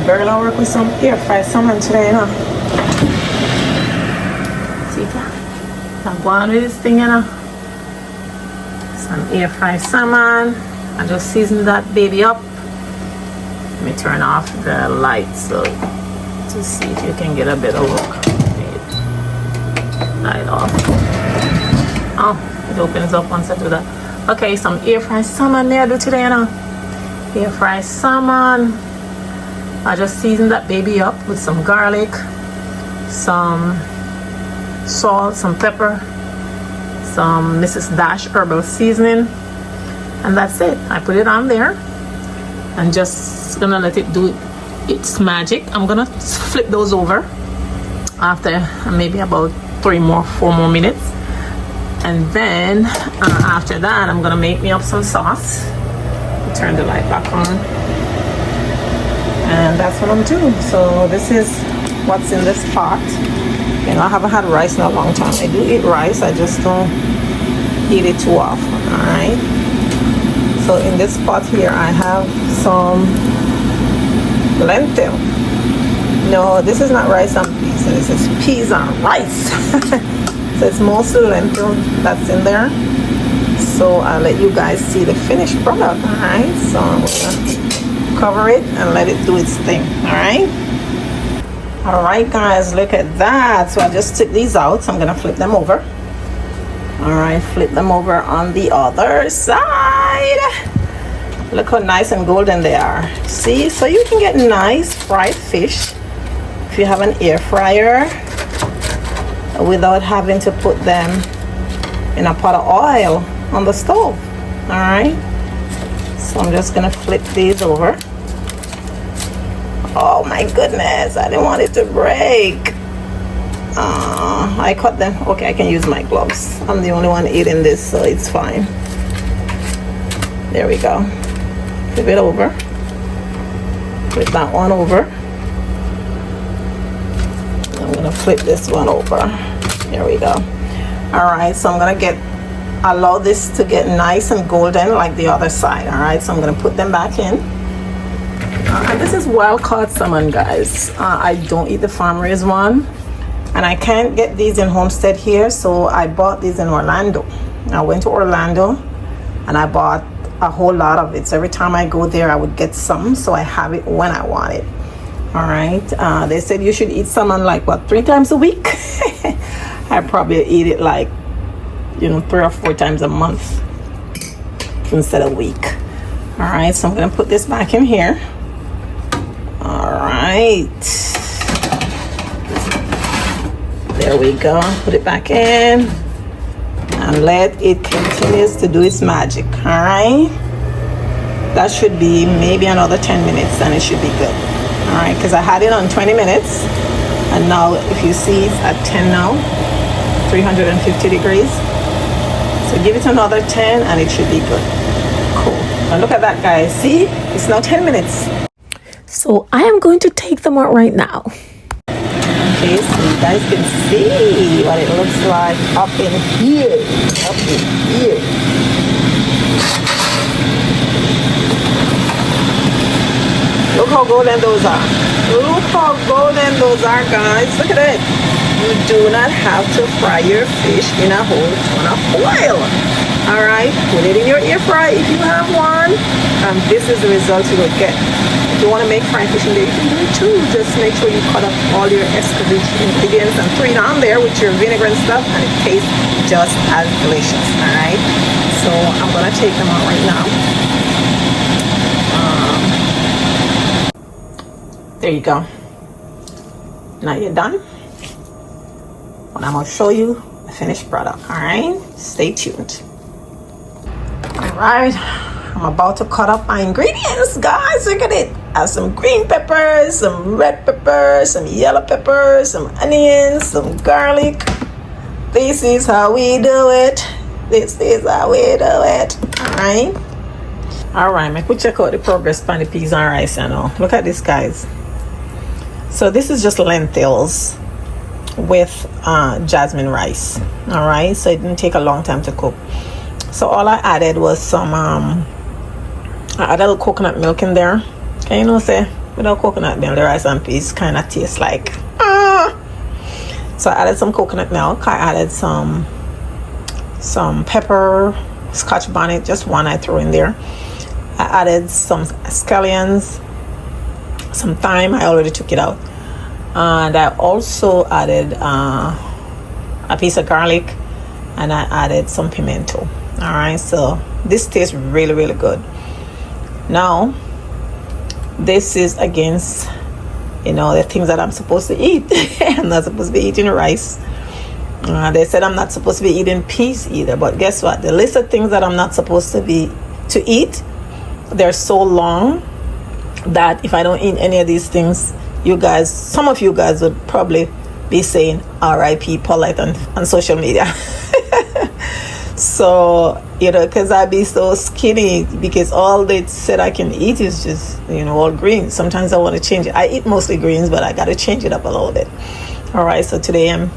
Girl, I work with some air fried salmon today, you know. See that? I'm going with this thing, you know. Some air fried salmon. I just seasoned that baby up. Let me turn off the light so to see if you can get a better look. Light off. Oh, it opens up once I do that. Okay, some air fried salmon there I do today, you know. Air fried salmon. I just seasoned that baby up with some garlic, some salt, some pepper, some Mrs. Dash herbal seasoning, and that's it. I put it on there and just gonna let it do its magic. I'm gonna flip those over after maybe about 4 more minutes, and then after that I'm gonna make me up some sauce. Turn the light back on. And that's what I'm doing. So this is what's in this pot. You know, I haven't had rice in a long time. I do eat rice, I just don't eat it too often. Alright. So in this pot here I have some lentil. No, this is not rice and peas. So this is peas and rice. So it's mostly lentil that's in there. So I'll let you guys see the finished product. Alright. So I'm gonna cover it and let it do its thing. All right guys, look at that. So I just took these out, so I'm gonna flip them over. All right, flip them over on the other side. Look how nice and golden they are. See, so you can get nice fried fish if you have an air fryer without having to put them in a pot of oil on the stove. All right, so I'm just gonna flip these over. Oh my goodness, I didn't want it to break. I cut them. Okay, I can use my gloves. I'm the only one eating this, so it's fine. There we go. Flip it over. Flip that one over. I'm gonna flip this one over. There we go. All right, so I'm gonna allow this to get nice and golden like the other side. All right, so I'm gonna put them back in. And this is wild caught salmon, guys. I don't eat the farm raised one, and I can't get these in Homestead here, so I bought these in Orlando. I went to Orlando and I bought a whole lot of it. So every time I go there I would get some, so I have it when I want it. All right. They said you should eat salmon like what, 3 times a week. I probably eat it like, you know, 3 or 4 times a month instead of a week. All right, so I'm gonna put this back in here. All right, there we go. Put it back in and let it continue to do its magic. All right, that should be maybe another 10 minutes and it should be good. All right, because I had it on 20 minutes and now if you see it's at 10 now, 350 degrees. So give it another 10 and it should be good. Cool. Now look at that, guys. See, it's now 10 minutes. So I am going to take them out right now. Okay, so you guys can see what it looks like up in here. Up in here. Look how golden those are. Look how golden those are, guys. Look at it. You do not have to fry your fish in a whole ton of oil. All right, put it in your air fry if you have one. This is the result you will get. If you want to make fried fish in there, you can do it too. Just make sure you cut up all your escovitch ingredients and throw it on there with your vinegar and stuff, and it tastes just as delicious. All right, so I'm gonna take them out right now. There you go. Now you're done. And I'm gonna show you the finished product. All right, stay tuned. All right, I'm about to cut up my ingredients, guys. Look at it. I have some green peppers, some red peppers, some yellow peppers, some onions, some garlic. This is how we do it. This is how we do it. All right, make we check out the progress on the peas and rice. I know. Look at this, guys. So this is just lentils with jasmine rice. All right, so it didn't take a long time to cook. So all I added was some I added a little coconut milk in there. Okay, you know, say without coconut milk, the rice and peas kind of taste like so I added some coconut milk. I added some pepper, scotch bonnet, just one I threw in there. I added some scallions, some thyme, I already took it out, and I also added a piece of garlic, and I added some pimento. All right, so this tastes really, really good. Now this is against, you know, the things that I'm supposed to eat. I'm not supposed to be eating rice. They said I'm not supposed to be eating peas either, but guess what, the list of things that I'm not supposed to eat, they're so long that if I don't eat any of these things, you guys, some of you guys would probably be saying R.I.P. Paulette on social media. So, you know, because I be so skinny, because all they said I can eat is just, you know, all greens. Sometimes I want to change it. I eat mostly greens, but I got to change it up a little bit. All right, so today I'm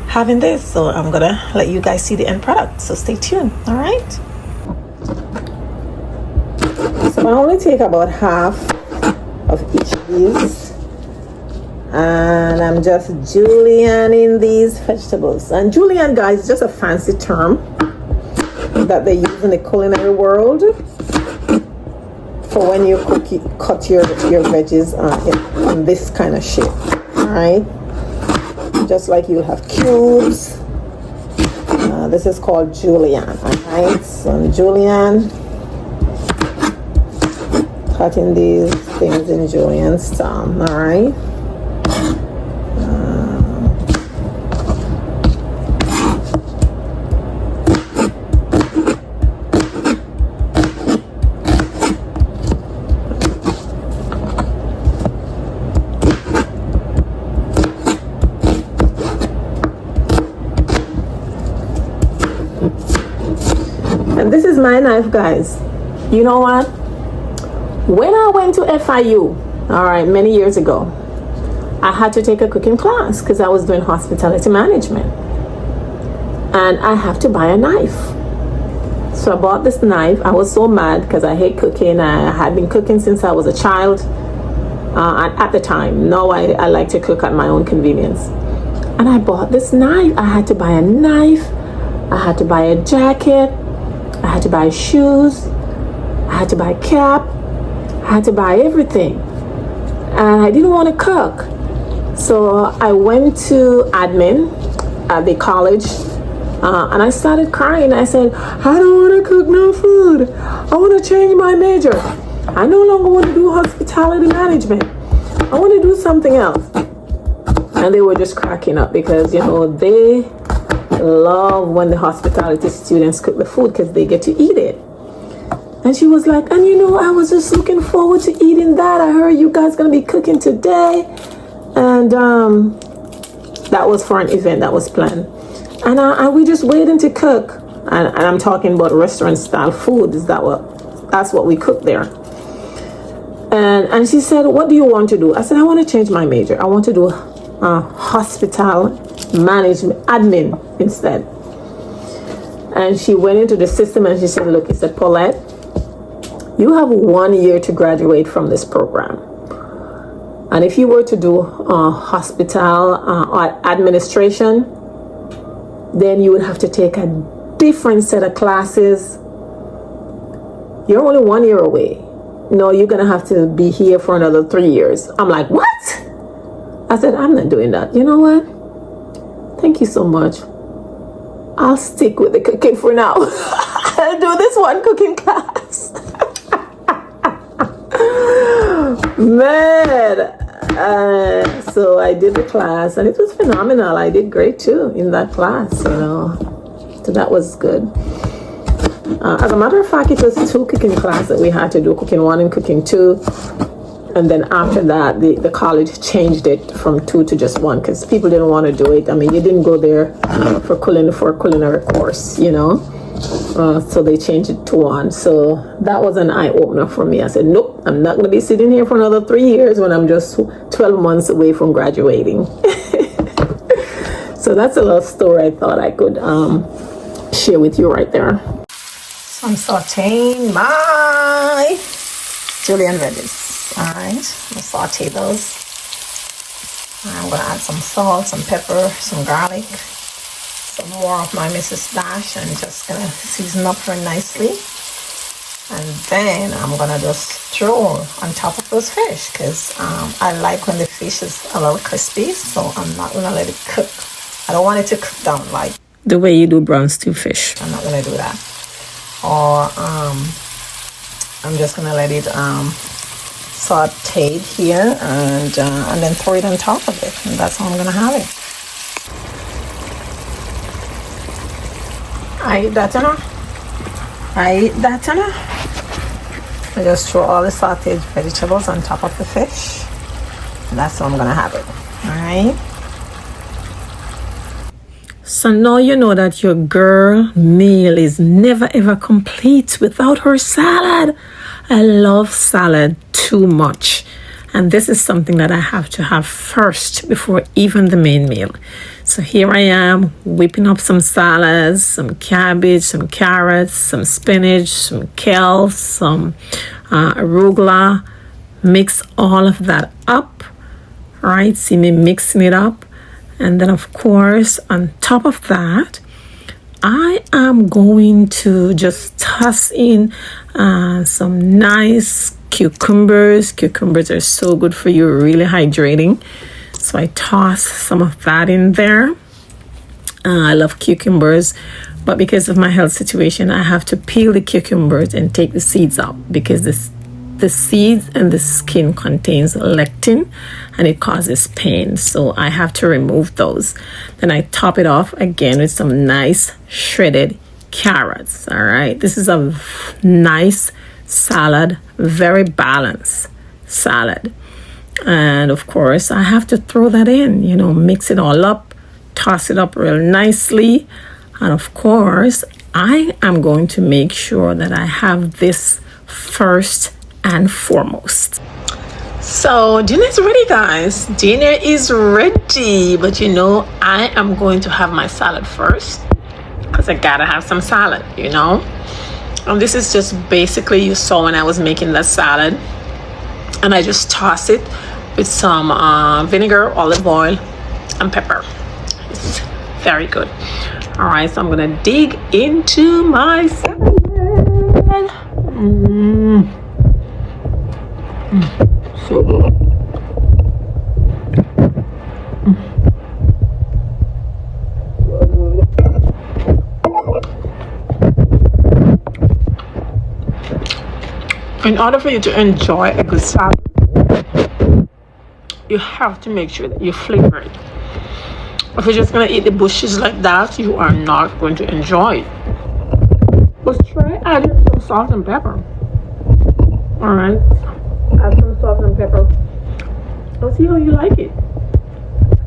having this, so I'm gonna let you guys see the end product, so stay tuned. All right, so I only take about half of each of these, and I'm just julienning these vegetables. And julienne, guys, is just a fancy term that they use in the culinary world for when you cut your veggies in this kind of shape. All right, just like you have cubes. This is called julienne. All right, so julienne, cutting these things in julienne style. All right. And this is my knife, guys. You know what? When I went to FIU, all right, many years ago, I had to take a cooking class because I was doing hospitality management. And I have to buy a knife. So I bought this knife. I was so mad because I hate cooking. I had been cooking since I was a child. At the time. Now I like to cook at my own convenience. And I bought this knife. I had to buy a knife. I had to buy a jacket. I had to buy shoes. I had to buy a cap. I had to buy everything. And I didn't want to cook. So I went to admin at the college, and I started crying. I said, I don't want to cook no food. I want to change my major. I no longer want to do hospitality management. I want to do something else. And they were just cracking up because, you know, they love when the hospitality students cook the food because they get to eat it. And she was like, and you know, I was just looking forward to eating that. I heard you guys gonna be cooking today. And that was for an event that was planned. And we just waiting to cook. And I'm talking about restaurant style food. That's what we cook there. And she said, what do you want to do? I said, I want to change my major. I want to do hospital management, admin instead. And she went into the system and she said, look, he said, Paulette, you have 1 year to graduate from this program. And if you were to do hospital administration, then you would have to take a different set of classes. You're only 1 year away. No, you're going to have to be here for another 3 years. I'm like, what? I said, I'm not doing that. You know what? Thank you so much. I'll stick with the cooking for now. I'll do this one cooking class. Man. So I did the class and it was phenomenal. I did great too in that class, you know. So that was good. As a matter of fact, it was 2 cooking classes that we had to do, cooking 1 and cooking 2. And then after that, the college changed it from 2 to just 1 because people didn't want to do it. I mean, you didn't go there for a culinary course, you know. So they changed it to 1. So that was an eye-opener for me. I said, nope, I'm not going to be sitting here for another 3 years when I'm just 12 months away from graduating. So that's a little story I thought I could share with you right there. So I'm sauteing my julienne veggies. All right, I'm gonna saute those. I'm gonna add some salt, some pepper, some garlic, some more of my Mrs. Dash, and just gonna season up her nicely. And then I'm gonna just throw on top of those fish, because I like when the fish is a little crispy, so I'm not gonna let it cook. I don't want it to cook down like the way you do brown stew fish. I'm not gonna do that. Or I'm just gonna let it sauteed here, and then throw it on top of it, and that's how I'm gonna have it. I eat that enough. I just throw all the sauteed vegetables on top of the fish. And that's how I'm gonna have it. Alright. So now you know that your girl meal is never ever complete without her salad. I love salad too much. And this is something that I have to have first before even the main meal. So here I am whipping up some salads, some cabbage, some carrots, some spinach, some kale, some arugula. Mix all of that up. Right? See me mixing it up. And then of course, on top of that, I am going to just toss in some nice cucumbers. Cucumbers are so good for you, really hydrating. So I toss some of that in there. I love cucumbers, but because of my health situation, I have to peel the cucumbers and take the seeds out, because the seeds and the skin contains lectin and it causes pain, so I have to remove those. Then I top it off again with some nice shredded carrots. All right, this is a nice salad, very balanced salad. And of course I have to throw that in, mix it all up, toss it up real nicely. And of course I am going to make sure that I have this first and foremost. So dinner is ready, guys. Dinner is ready, but I am going to have my salad first, because I gotta have some salad. And this is just basically, you saw when I was making that salad, and I just toss it with some vinegar, olive oil, and pepper. It's very good. All right, so I'm gonna dig into my salad. So good. In order for you to enjoy a good salad, you have to make sure that you flavor it. If you're just gonna eat the bushes like that, you are not going to enjoy it. But try adding some salt and pepper. All right, add some salt and pepper. Let's see how you like it.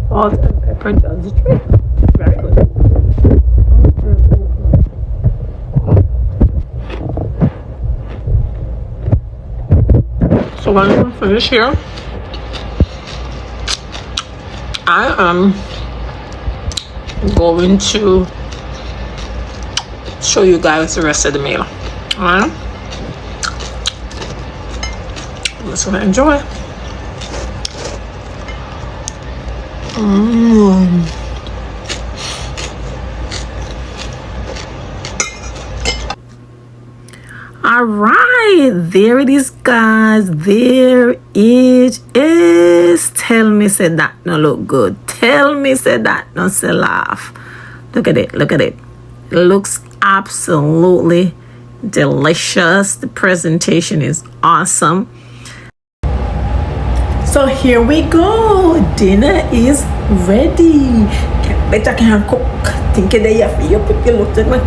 Salt and pepper does the trick. Very good. So when I'm finished here, I am going to show you guys the rest of the meal. Alright? Let's enjoy. All right, there it is, guys. There it is. Tell me say that no look good. Tell me say that no say laugh. Look at it. Look at it. It looks absolutely delicious. The presentation is awesome. So here we go. Dinner is ready. Better can cook. Think they have you put your look at me.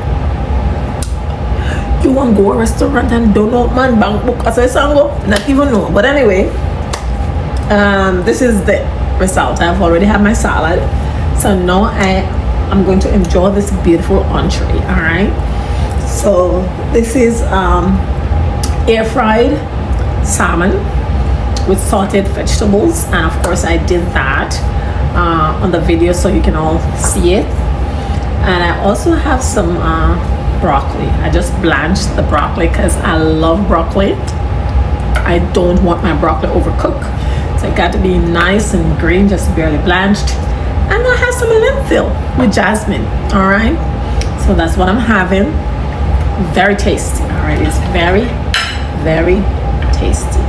You want to go to a restaurant and don't know man bank book as a sango? Not even know. But anyway, this is the result. I've already had my salad, so now I'm going to enjoy this beautiful entree. All right, so this is air fried salmon with sauteed vegetables, and of course I did that on the video so you can all see it. And I also have some broccoli. I just blanched the broccoli because I love broccoli. I don't want my broccoli overcooked. So it got to be nice and green, just barely blanched. And I have some lentil with jasmine. All right. So that's what I'm having. Very tasty. All right. It's very, very tasty.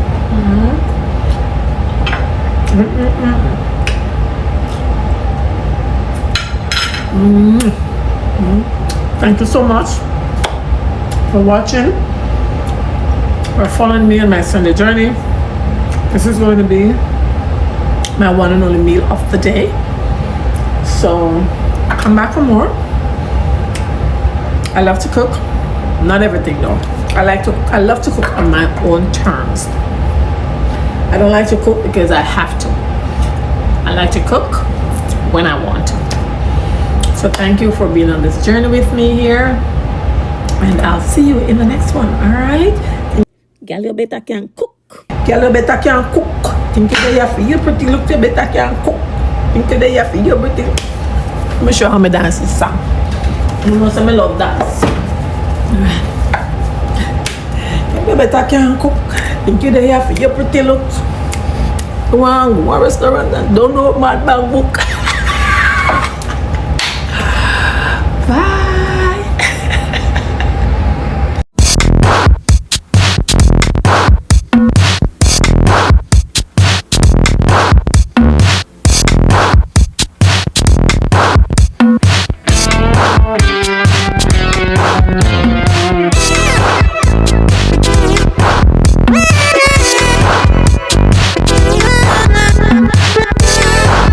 Thank you so much for watching or following me on my Sunday journey. This is going to be my one and only meal of the day. So come back for more. I love to cook. Not everything though. I love to cook on my own terms. I don't like to cook because I have to. I like to cook when I want to. So thank you for being on this journey with me here. And I'll see you in the next one. Alright? Girl, you better can cook. Girl, you better can cook. Think you there for you pretty look, you better can cook. Think you there for you pretty. Let me show you how I dance this song. You know, some I love dance. You better can cook. Think you there for you pretty look. Go on, go to a restaurant and don't know mad bang book.